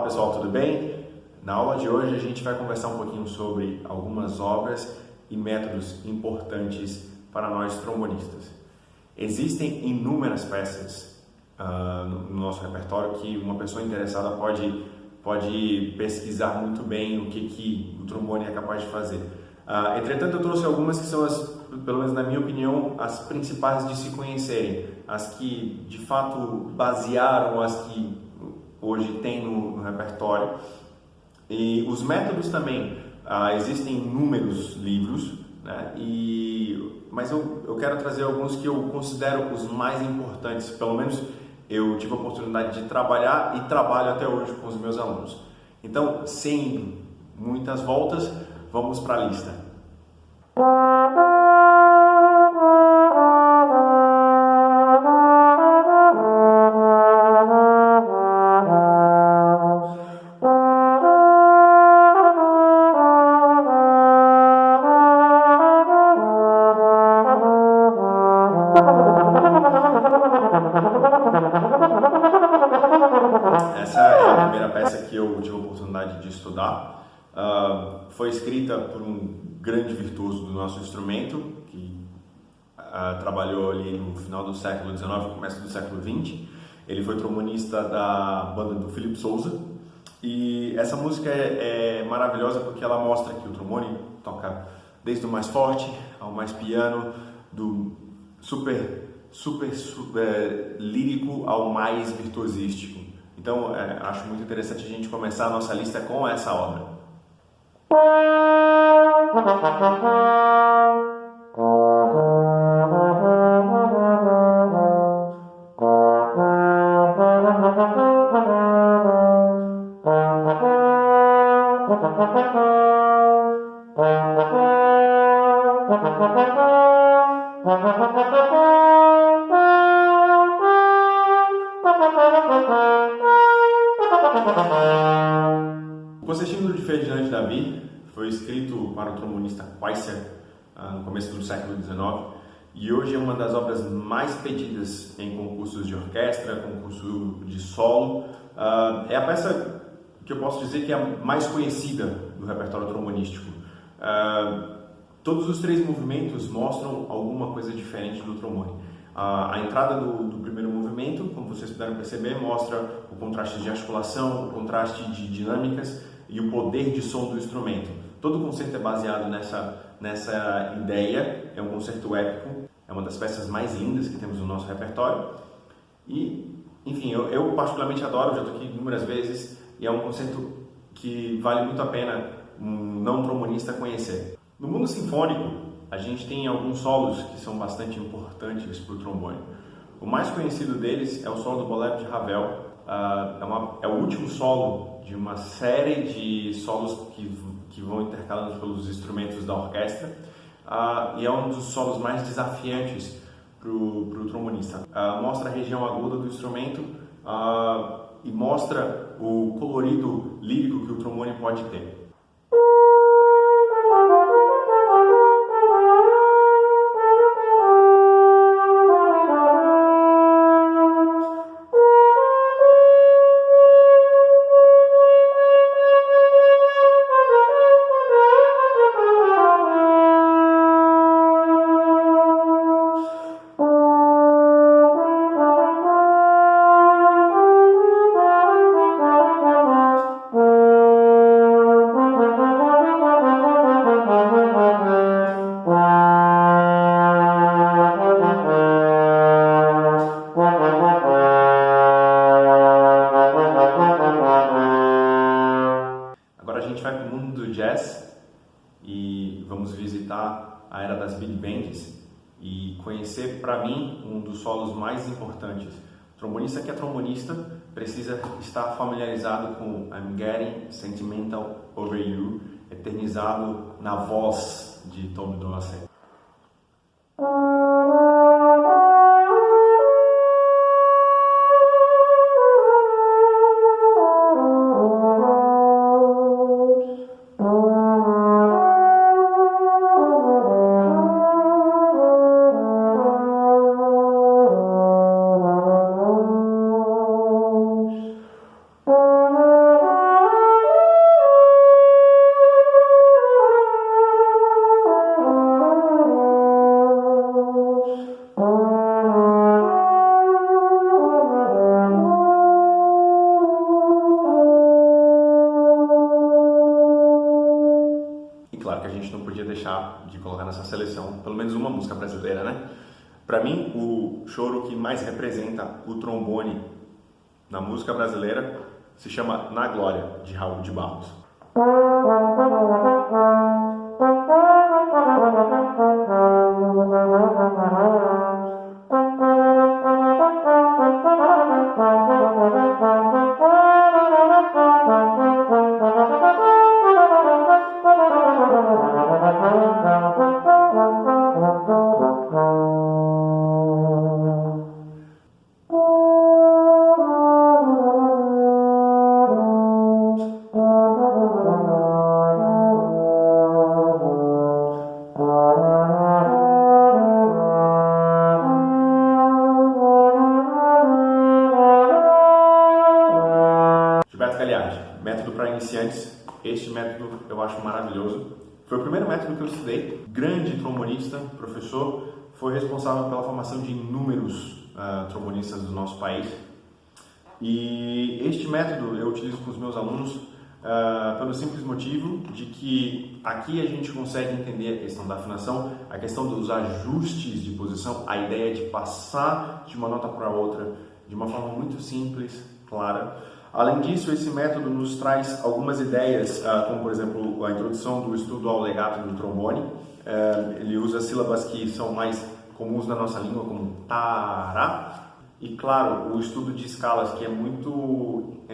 Olá pessoal, tudo bem? Na aula de hoje a gente vai conversar um pouquinho sobre algumas obras e métodos importantes para nós trombonistas. Existem inúmeras peças no nosso repertório que uma pessoa interessada pode pesquisar muito bem o que o trombone é capaz de fazer. Entretanto, eu trouxe algumas que são, pelo menos na minha opinião, as principais de se conhecerem, as que de fato basearam as que hoje tem no repertório. E os métodos também, existem inúmeros livros, né? Mas eu quero trazer alguns que eu considero os mais importantes, pelo menos eu tive a oportunidade de trabalhar e trabalho até hoje com os meus alunos. Então, sem muitas voltas, vamos para a lista. Essa é a primeira peça que eu tive a oportunidade de estudar. Foi escrita por um grande virtuoso do nosso instrumento, que trabalhou ali no final do século XIX, começo do século XX. Ele foi trombonista da banda do Philip Sousa. E essa música é maravilhosa porque ela mostra que o trombone toca desde o mais forte ao mais piano, do super lírico ao mais virtuosístico. Então, acho muito interessante a gente começar a nossa lista com essa obra. O Concertino de Ferdinand David foi escrito para o trombonista Kweisser no começo do século XIX e hoje é uma das obras mais pedidas em concursos de orquestra, concurso de solo. É a peça que eu posso dizer que é a mais conhecida do repertório trombonístico. Todos os três movimentos mostram alguma coisa diferente do trombone. A entrada do primeiro movimento, como vocês puderam perceber, mostra o contraste de articulação, o contraste de dinâmicas e o poder de som do instrumento. Todo o concerto é baseado nessa ideia, é um concerto épico, é uma das peças mais lindas que temos no nosso repertório. E, enfim, eu particularmente adoro, já estou aqui inúmeras vezes, e é um concerto que vale muito a pena um não trombonista conhecer. No mundo sinfônico, a gente tem alguns solos que são bastante importantes para o trombone. O mais conhecido deles é o solo do Bolero de Ravel. É o último solo de uma série de solos que vão intercalando pelos instrumentos da orquestra, e é um dos solos mais desafiantes para o trombonista. Mostra a região aguda do instrumento e mostra o colorido lírico que o trombone pode ter. Agora a gente vai para o mundo do jazz e vamos visitar a era das big bands e conhecer, para mim, um dos solos mais importantes. O trombonista que é trombonista precisa estar familiarizado com I'm Getting Sentimental Over You, eternizado na voz de Tommy Dorsey. podia deixar de colocar nessa seleção pelo menos uma música brasileira, né? Para mim, o choro que mais representa o trombone na música brasileira se chama Na Glória, de Raul de Barros. Método para iniciantes, este método eu acho maravilhoso. Foi o primeiro método que eu estudei. Grande trombonista, professor, foi responsável pela formação de inúmeros trombonistas do nosso país. E este método eu utilizo com os meus alunos pelo simples motivo de que aqui a gente consegue entender a questão da afinação, a questão dos ajustes de posição, a ideia de passar de uma nota para outra de uma forma muito simples, clara. Além disso, esse método nos traz algumas ideias, como por exemplo a introdução do estudo ao legato do trombone. Ele usa sílabas que são mais comuns na nossa língua, como tará. E claro, o estudo de escalas, que é muito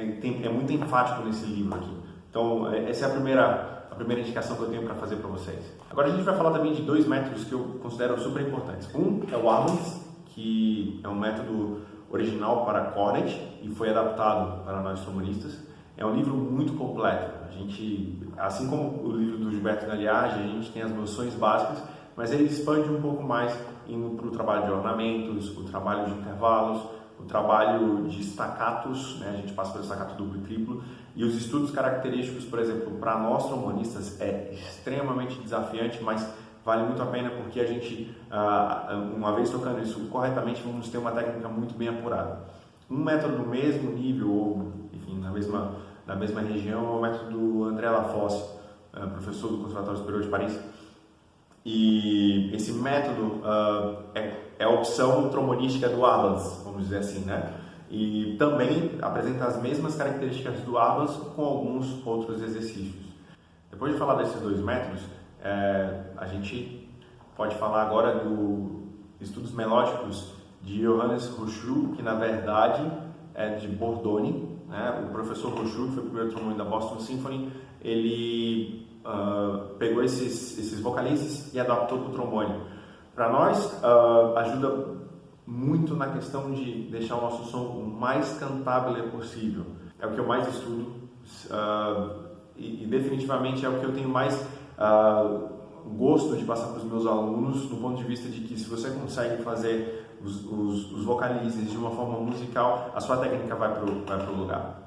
enfático nesse livro aqui. Então, essa é a primeira indicação que eu tenho para fazer para vocês. Agora a gente vai falar também de dois métodos que eu considero super importantes. Um é o Armands, que é um método original para cornet e foi adaptado para nós trombonistas. É um livro muito completo. A gente, assim como o livro do Gilberto Gagliardi, a gente tem as noções básicas, mas ele expande um pouco mais indo para o trabalho de ornamentos, o trabalho de intervalos, o trabalho de staccatos, né? A gente passa pelo staccato duplo e triplo, e os estudos característicos, por exemplo, para nós trombonistas é extremamente desafiante, mas vale muito a pena porque a gente, uma vez tocando isso corretamente, vamos ter uma técnica muito bem apurada. Um método do mesmo nível, ou enfim, na mesma região, é o método do André Lafosse, professor do Conservatório Superior de Paris. E esse método é a opção trombonística do Armands, vamos dizer assim, né? E também apresenta as mesmas características do Armands com alguns outros exercícios. Depois de falar desses dois métodos, a gente pode falar agora dos estudos melódicos de Johannes Rochoux, que na verdade é de Bordone, né? O professor Rochoux, que foi o primeiro trombone da Boston Symphony, ele pegou esses vocalizes e adaptou para o trombone. Para nós, ajuda muito na questão de deixar o nosso som o mais cantável possível. É o que eu mais estudo e definitivamente é o que eu tenho mais gosto de passar para os meus alunos, do ponto de vista de que se você consegue fazer os vocalizes de uma forma musical, a sua técnica vai para o lugar.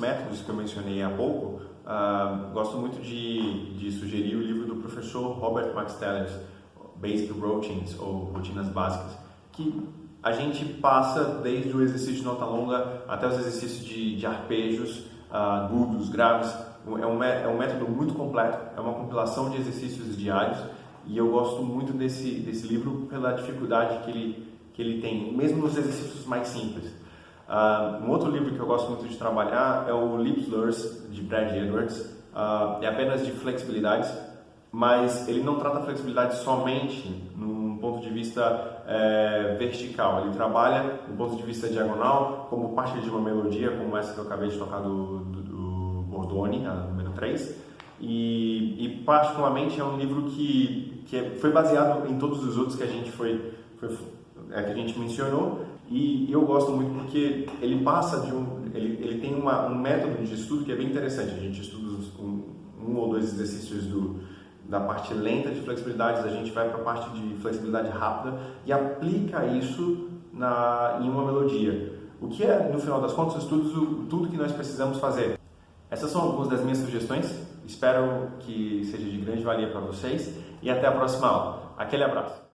Métodos que eu mencionei há pouco, gosto muito de sugerir o livro do professor Robert McStallings, Basic Routines, ou Rotinas Básicas, que a gente passa desde o exercício de nota longa até os exercícios de arpejos, agudos, graves. É um método muito completo, é uma compilação de exercícios diários, e eu gosto muito desse livro pela dificuldade que ele tem, mesmo nos exercícios mais simples. Um outro livro que eu gosto muito de trabalhar é o Lip Slurs, de Brad Edwards. É apenas de flexibilidades, mas ele não trata a flexibilidade somente num ponto de vista vertical. Ele trabalha do ponto de vista diagonal, como parte de uma melodia, como essa que eu acabei de tocar do Bordone, a número 3. E particularmente é um livro que foi baseado em todos os outros que a gente que a gente mencionou. E eu gosto muito porque ele passa ele tem um método de estudo que é bem interessante. A gente estuda um ou dois exercícios da parte lenta de flexibilidades, a gente vai para a parte de flexibilidade rápida e aplica isso em uma melodia. o que é, no final das contas, tudo que nós precisamos fazer. Essas são algumas das minhas sugestões, espero que seja de grande valia para vocês e até a próxima aula. Aquele abraço!